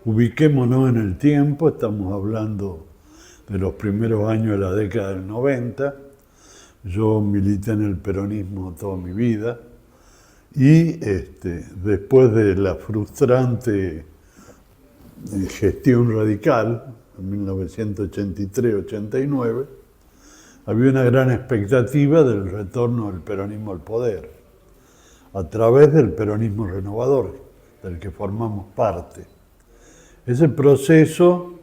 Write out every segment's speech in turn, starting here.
Ubiquémonos en el tiempo, estamos hablando de los primeros años de la década del 90. Yo milité en el peronismo toda mi vida y después de la frustrante gestión radical en 1983-89, había una gran expectativa del retorno del peronismo al poder, a través del peronismo renovador, del que formamos parte. Ese proceso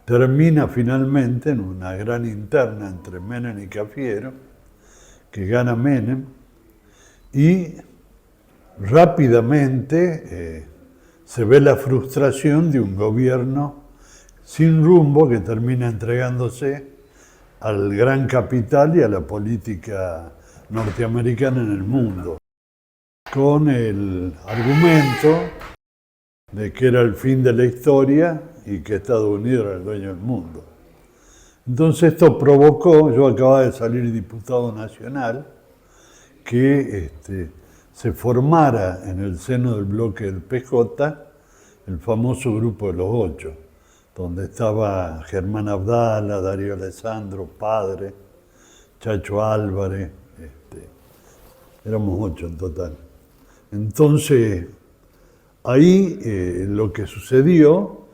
termina finalmente en una gran interna entre Menem y Cafiero, que gana Menem, y rápidamente se ve la frustración de un gobierno sin rumbo que termina entregándose al gran capital y a la política norteamericana en el mundo, con el argumento de que era el fin de la historia y que Estados Unidos era el dueño del mundo. Entonces esto provocó, yo acababa de salir diputado nacional, que se formara en el seno del bloque del PJ el famoso Grupo de los Ocho, donde estaba Germán Abdala, Darío Alessandro, Padre, Chacho Álvarez, éramos 8 en total. Entonces, ahí lo que sucedió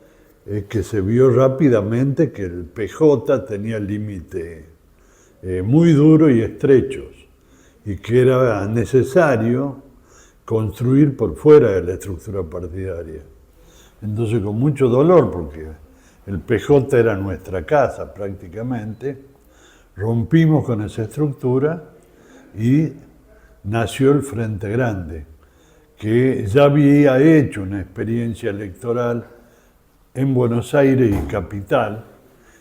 es que se vio rápidamente que el PJ tenía límites muy duros y estrechos y que era necesario construir por fuera de la estructura partidaria. Entonces, con mucho dolor, porque el PJ era nuestra casa prácticamente, rompimos con esa estructura y nació el Frente Grande, que ya había hecho una experiencia electoral en Buenos Aires y Capital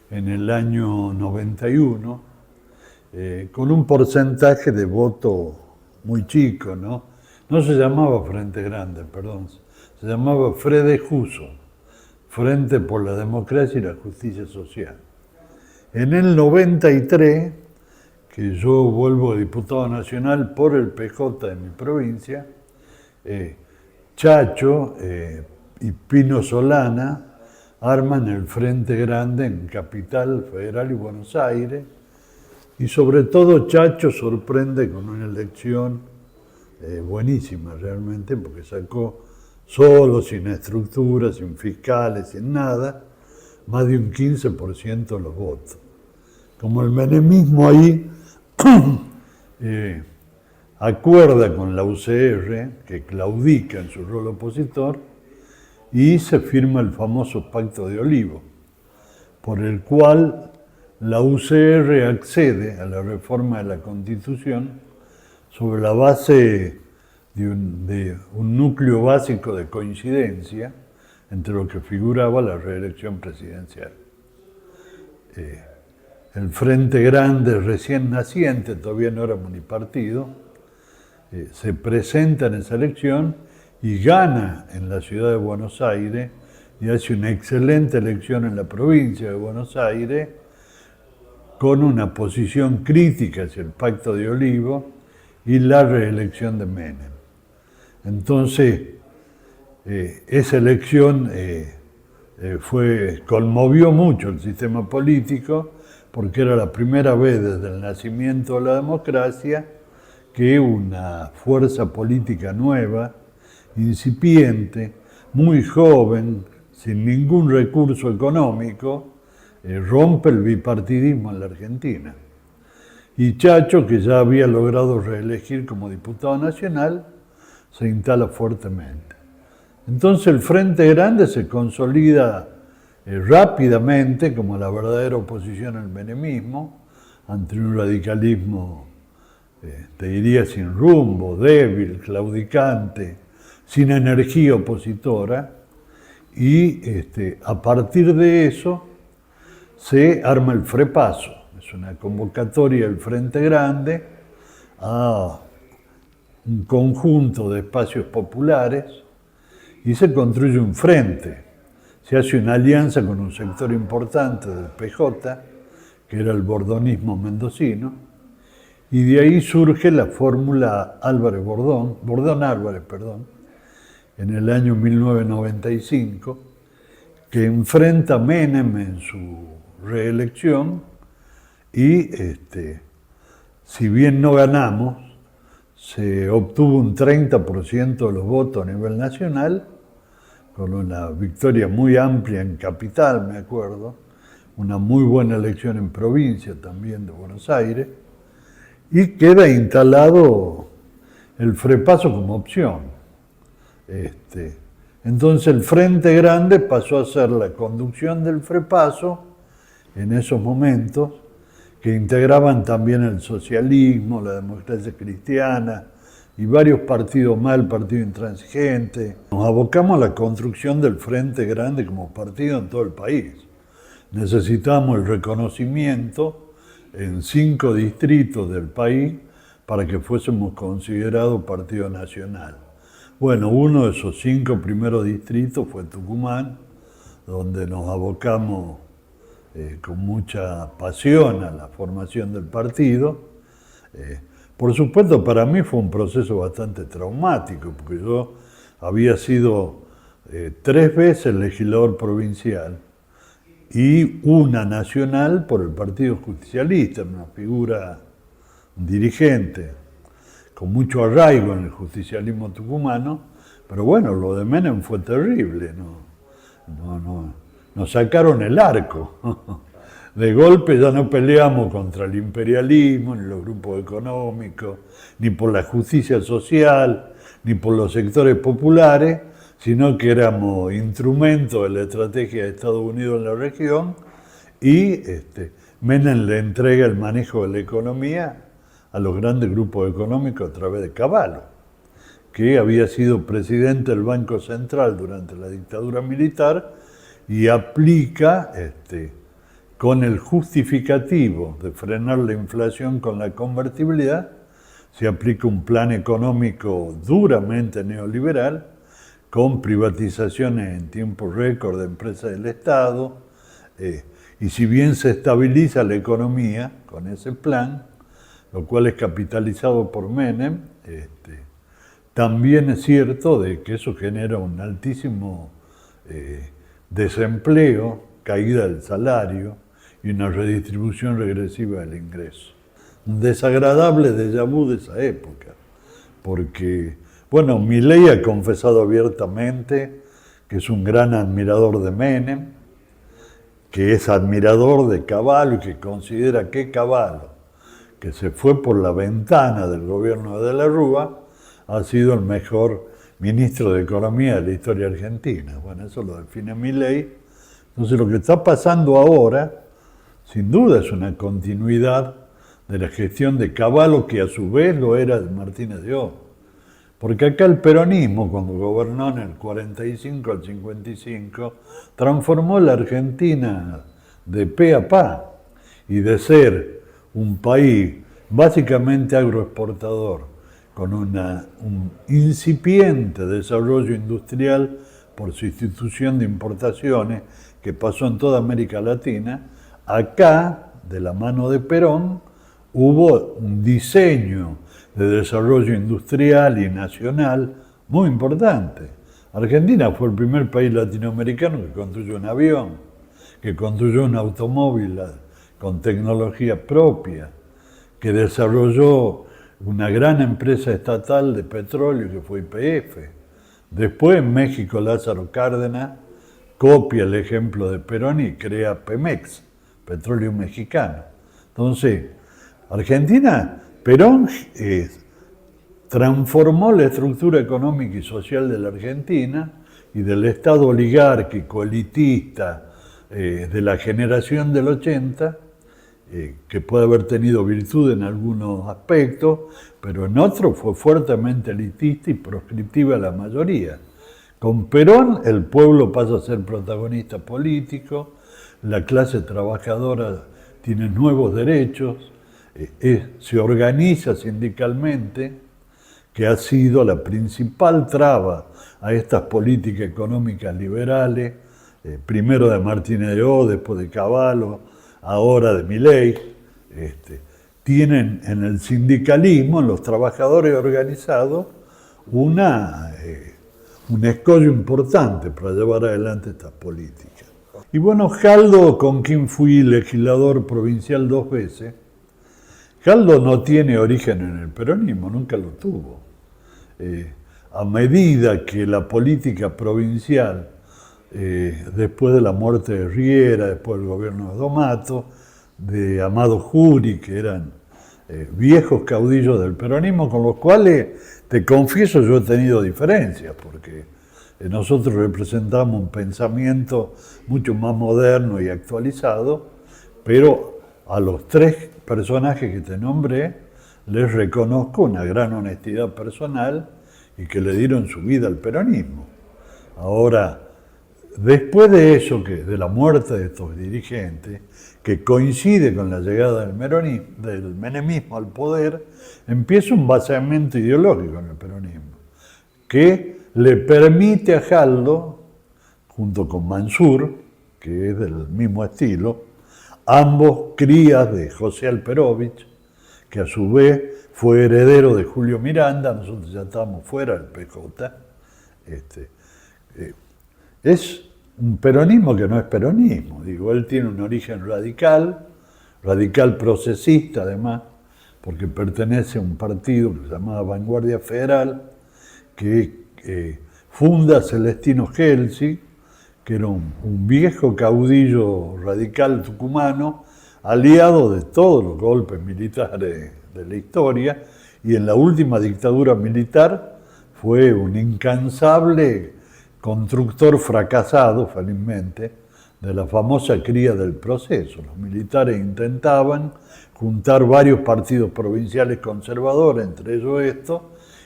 en el año 91, con un porcentaje de voto muy chico, ¿no? No se llamaba Frente Grande, perdón, se llamaba Frede Juso, Frente por la Democracia y la Justicia Social. En el 93, que yo vuelvo diputado nacional por el PJ de mi provincia, Chacho y Pino Solana arman el Frente Grande en Capital Federal y Buenos Aires, y sobre todo Chacho sorprende con una elección buenísima realmente, porque sacó solo, sin estructura, sin fiscales, sin nada, más de un 15% de los votos. Como el menemismo ahí acuerda con la UCR, que claudica en su rol opositor, y se firma el famoso Pacto de Olivo, por el cual la UCR accede a la reforma de la Constitución sobre la base de un núcleo básico de coincidencia entre lo que figuraba la reelección presidencial. El Frente Grande, recién naciente, todavía no éramos ni partido, se presenta en esa elección y gana en la ciudad de Buenos Aires y hace una excelente elección en la provincia de Buenos Aires con una posición crítica hacia el Pacto de Olivo y la reelección de Menem. Entonces, esa elección conmovió mucho el sistema político porque era la primera vez desde el nacimiento de la democracia que una fuerza política nueva, incipiente, muy joven, sin ningún recurso económico, rompe el bipartidismo en la Argentina. Y Chacho, que ya había logrado reelegir como diputado nacional, se instala fuertemente. Entonces el Frente Grande se consolida rápidamente como la verdadera oposición al menemismo, ante un radicalismo, te diría, sin rumbo, débil, claudicante, sin energía opositora, y a partir de eso se arma el Frepaso. Es una convocatoria del Frente Grande a un conjunto de espacios populares y se construye un frente. Se hace una alianza con un sector importante del PJ, que era el bordonismo mendocino, y de ahí surge la fórmula Bordón-Álvarez, en el año 1995, que enfrenta a Menem en su reelección y si bien no ganamos, se obtuvo un 30% de los votos a nivel nacional, con una victoria muy amplia en Capital, me acuerdo, una muy buena elección en provincia también de Buenos Aires, y queda instalado el FREPASO como opción. Entonces el Frente Grande pasó a ser la conducción del FREPASO en esos momentos, que integraban también el socialismo, la democracia cristiana y varios partidos más, el partido intransigente. Nos abocamos a la construcción del Frente Grande como partido en todo el país. Necesitamos el reconocimiento en 5 distritos del país para que fuésemos considerados partido nacional. Bueno, uno de esos 5 primeros distritos fue Tucumán, donde nos abocamos con mucha pasión a la formación del partido. Por supuesto, para mí fue un proceso bastante traumático, porque yo había sido 3 veces legislador provincial y una nacional por el Partido Justicialista, una figura, un dirigente con mucho arraigo en el justicialismo tucumano, pero bueno, lo de Menem fue terrible, nos sacaron el arco. De golpe ya no peleamos contra el imperialismo, ni los grupos económicos, ni por la justicia social, ni por los sectores populares, sino que éramos instrumentos de la estrategia de Estados Unidos en la región, y Menem le entrega el manejo de la economía a los grandes grupos económicos a través de Cavallo, que había sido presidente del Banco Central durante la dictadura militar y aplica, con el justificativo de frenar la inflación con la convertibilidad, se aplica un plan económico duramente neoliberal, con privatizaciones en tiempo récord de empresas del Estado, y si bien se estabiliza la economía con ese plan, lo cual es capitalizado por Menem, también es cierto de que eso genera un altísimo desempleo, caída del salario y una redistribución regresiva del ingreso. Un desagradable déjà vu de esa época, porque, bueno, Milei ha confesado abiertamente que es un gran admirador de Menem, que es admirador de Cavallo y que considera que Cavallo, que se fue por la ventana del gobierno de De la Rúa, ha sido el mejor ministro de Economía de la historia argentina. Bueno, eso lo define Milei. Entonces lo que está pasando ahora, sin duda, es una continuidad de la gestión de Cavallo, que a su vez lo era de Martínez de Oz. Porque acá el peronismo, cuando gobernó en el 45 al 55, transformó la Argentina de pe a pa, y de ser un país básicamente agroexportador, con un incipiente desarrollo industrial por sustitución de importaciones que pasó en toda América Latina, acá, de la mano de Perón, hubo un diseño de desarrollo industrial y nacional muy importante. Argentina fue el primer país latinoamericano que construyó un avión, que construyó un automóvil con tecnología propia, que desarrolló una gran empresa estatal de petróleo que fue YPF. Después en México Lázaro Cárdenas copia el ejemplo de Perón y crea Pemex, Petróleo Mexicano. Entonces, Argentina, Perón transformó la estructura económica y social de la Argentina y del Estado oligárquico, elitista, de la generación del 80, que puede haber tenido virtud en algunos aspectos, pero en otros fue fuertemente elitista y proscriptiva a la mayoría. Con Perón el pueblo pasa a ser protagonista político, la clase trabajadora tiene nuevos derechos, se organiza sindicalmente, que ha sido la principal traba a estas políticas económicas liberales, primero de Martínez de Oz, después de Cavallo, ahora de Milei. Tienen en el sindicalismo, en los trabajadores organizados, un escollo importante para llevar adelante estas políticas. Y bueno, Jaldo, con quien fui legislador provincial 2 veces, Jaldo no tiene origen en el peronismo, nunca lo tuvo. A medida que la política provincial, después de la muerte de Riera, después del gobierno de Domato, de Amado Jury, que eran viejos caudillos del peronismo, con los cuales, te confieso, yo he tenido diferencias, porque nosotros representamos un pensamiento mucho más moderno y actualizado, pero a los 3 personajes que te nombré les reconozco una gran honestidad personal y que le dieron su vida al peronismo. Ahora, después de eso, de la muerte de estos dirigentes, que coincide con la llegada del menemismo al poder, empieza un vaciamiento ideológico en el peronismo, que le permite a Jaldo, junto con Mansur, que es del mismo estilo, ambos crías de José Alperovich, que a su vez fue heredero de Julio Miranda, nosotros ya estábamos fuera del PJ. Es un peronismo que no es peronismo, digo, él tiene un origen radical procesista además, porque pertenece a un partido que se llamaba Vanguardia Federal, que funda Celestino Gelsi, que era un viejo caudillo radical tucumano, aliado de todos los golpes militares de la historia, y en la última dictadura militar fue un incansable constructor fracasado, felizmente, de la famosa cría del proceso. Los militares intentaban juntar varios partidos provinciales conservadores, entre ellos estos,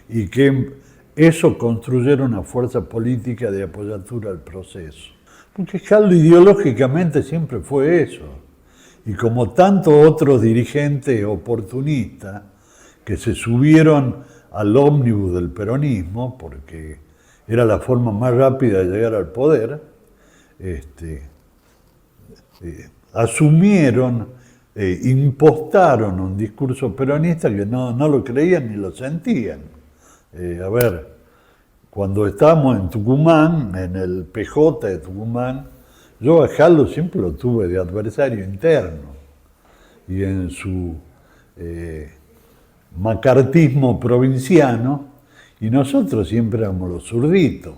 y que eso construyeron una fuerza política de apoyatura al proceso. Porque Jaldo ideológicamente siempre fue eso. Y como tantos otros dirigentes oportunistas que se subieron al ómnibus del peronismo, porque era la forma más rápida de llegar al poder, asumieron, impostaron un discurso peronista que no lo creían ni lo sentían. Cuando estábamos en Tucumán, en el PJ de Tucumán, yo a Jaldo siempre lo tuve de adversario interno. Y en su macartismo provinciano, y nosotros siempre éramos los zurditos,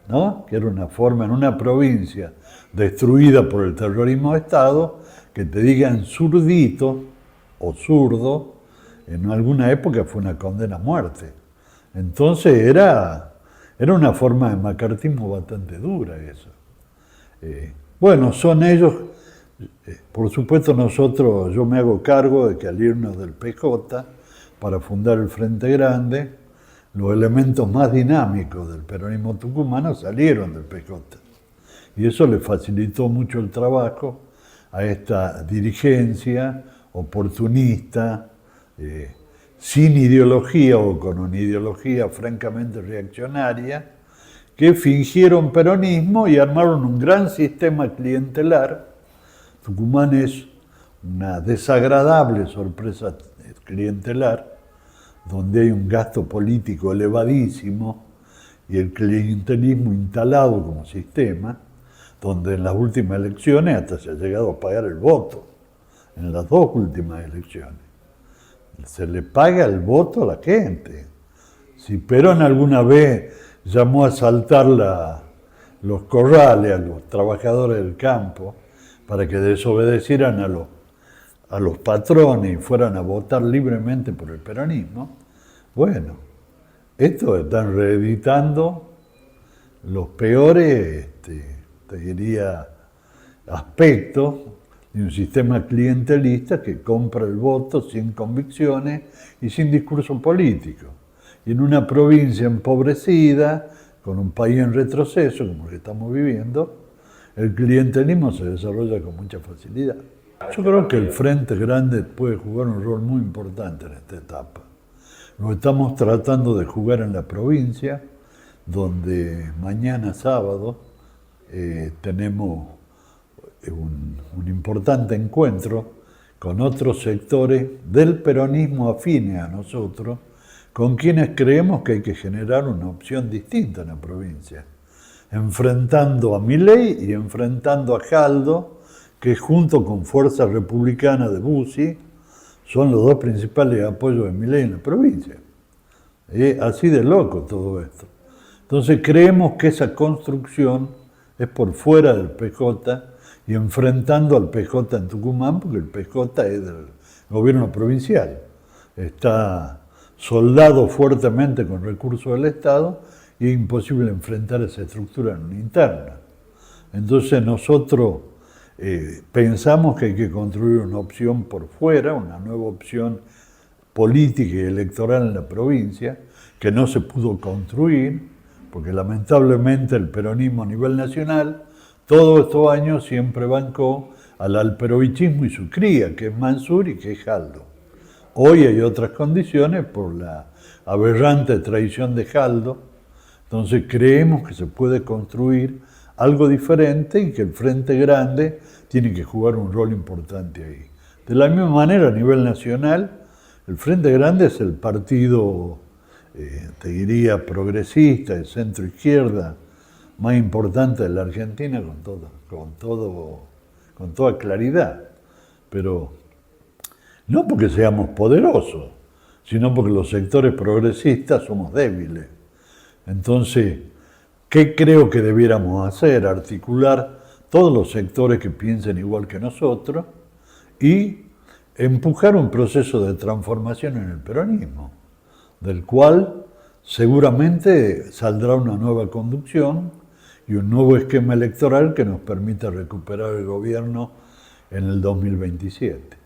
¿no? Que era una forma en una provincia destruida por el terrorismo de Estado, que te digan zurdito o zurdo, en alguna época fue una condena a muerte. Entonces era una forma de macartismo bastante dura eso. Bueno, son ellos, por supuesto nosotros, yo me hago cargo de que al irnos del PJ para fundar el Frente Grande, los elementos más dinámicos del peronismo tucumano salieron del PJ. Y eso le facilitó mucho el trabajo a esta dirigencia oportunista, sin ideología o con una ideología francamente reaccionaria, que fingieron peronismo y armaron un gran sistema clientelar. Tucumán es una desagradable sorpresa clientelar, donde hay un gasto político elevadísimo y el clientelismo instalado como sistema, donde en las últimas elecciones hasta se ha llegado a pagar el voto, en las 2 últimas elecciones. Se le paga el voto a la gente. Si Perón alguna vez llamó a asaltar los corrales a los trabajadores del campo para que desobedecieran a los patrones y fueran a votar libremente por el peronismo, bueno, esto están reeditando los peores, te diría, aspectos de un sistema clientelista que compra el voto sin convicciones y sin discurso político. Y en una provincia empobrecida, con un país en retroceso, como el que estamos viviendo, el clientelismo se desarrolla con mucha facilidad. Yo creo que el Frente Grande puede jugar un rol muy importante en esta etapa. Lo estamos tratando de jugar en la provincia, donde mañana sábado tenemos un importante encuentro con otros sectores del peronismo afines a nosotros, con quienes creemos que hay que generar una opción distinta en la provincia, enfrentando a Milei y enfrentando a Jaldo, que junto con Fuerza Republicana de Bussi son los dos principales apoyos de Milei en la provincia. Es así de loco todo esto. Entonces creemos que esa construcción es por fuera del PJ y enfrentando al PJ en Tucumán, porque el PJ es del gobierno provincial. Está soldado fuertemente con recursos del Estado y es imposible enfrentar esa estructura en una interna. Entonces nosotros pensamos que hay que construir una opción por fuera, una nueva opción política y electoral en la provincia, que no se pudo construir, porque lamentablemente el peronismo a nivel nacional, todos estos años siempre bancó al alperovichismo y su cría, que es Mansur y que es Jaldo. Hoy hay otras condiciones por la aberrante traición de Jaldo, entonces creemos que se puede construir algo diferente y que el Frente Grande tiene que jugar un rol importante ahí. De la misma manera, a nivel nacional, el Frente Grande es el partido, te diría, progresista, de centro-izquierda, más importante de la Argentina con toda claridad. Pero no porque seamos poderosos, sino porque los sectores progresistas somos débiles. Entonces, ¿qué creo que debiéramos hacer? Articular todos los sectores que piensen igual que nosotros y empujar un proceso de transformación en el peronismo, del cual seguramente saldrá una nueva conducción y un nuevo esquema electoral que nos permita recuperar el gobierno en el 2027.